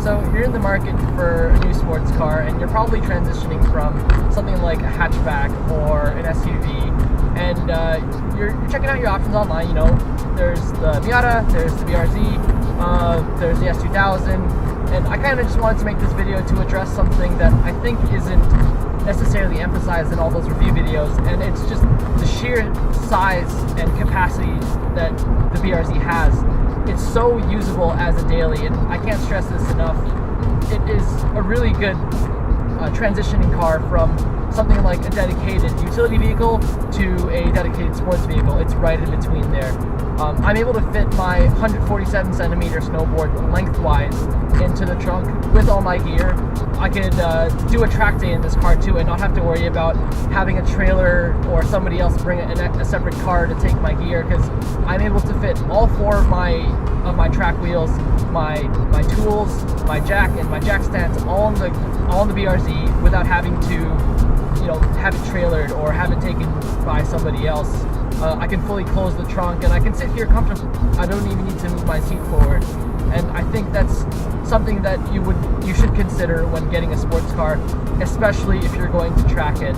So you're in the market for a new sports car, and you're probably transitioning from something like a hatchback or an SUV, and you're checking out your options online. You know, there's the Miata, there's the BRZ, there's the S2000, and I kind of just wanted to make this video to address something that I think isn't necessarily emphasized in all those review videos, and it's just the sheer size and capacity that the BRZ has. It's so usable as a daily, and I can't stress this enough. It is a really good transitioning car from something like a dedicated utility vehicle to a dedicated sports vehicle. It's right in between there. I'm able to fit my 147 centimeter snowboard lengthwise into the trunk with all my gear. I could do a track day in this car too and not have to worry about having a trailer or somebody else bring a separate car to take my gear, because I'm able to fit all four of my track wheels, my tools, my jack, and my jack stands all in the BRZ without having to, you know, have it trailered or have it taken by somebody else. I can fully close the trunk and I can sit here comfortably. I don't even need to move my seat forward. And I think that's something that you should consider when getting a sports car, especially if you're going to track it.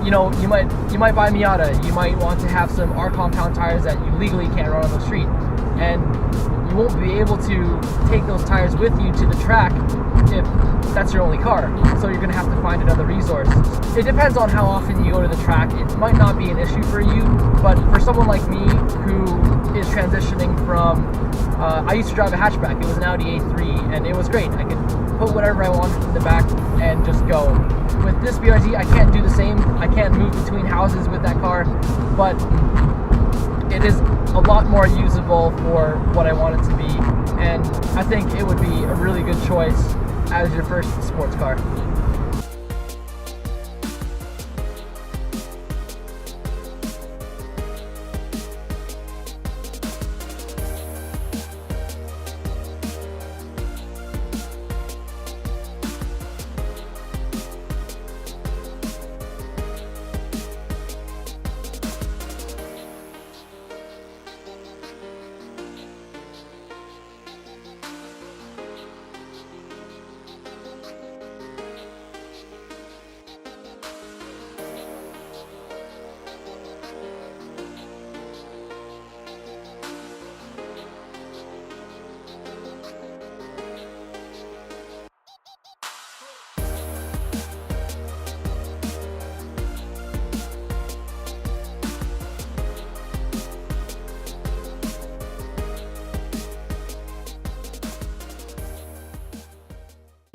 You know, you might buy a Miata. You might want to have some R compound tires that you legally can't run on the street, and you won't be able to take those tires with you to the track if that's your only car. So you're going to have to find another resource. It depends on how often you go to the track. It might not be an issue for you, but for someone like me who is transitioning from, I used to drive a hatchback. It was an Audi A3, and it was great. I could put whatever I wanted in the back and just go. With this BRZ, I can't do the same. I can't move between houses with that car, but it is a lot more usable for what I want it to be, and I think it would be a really good choice as your first sports car.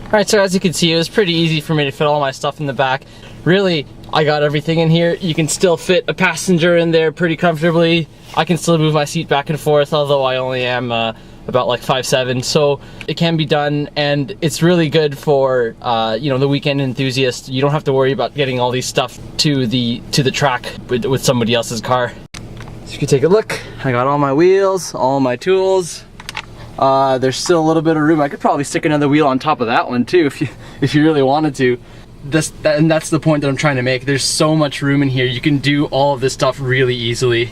Alright, so as you can see, it was pretty easy for me to fit all my stuff in the back. Really, I got everything in here. You can still fit a passenger in there pretty comfortably. I can still move my seat back and forth, although I only am about like 5'7", so it can be done, and it's really good for you know, the weekend enthusiast. You don't have to worry about getting all these stuff to the track with somebody else's car. So you can take a look. I got all my wheels, all my tools. There's still a little bit of room. I could probably stick another wheel on top of that one too if you really wanted to. And that's the point that I'm trying to make. There's so much room in here. You can do all of this stuff really easily.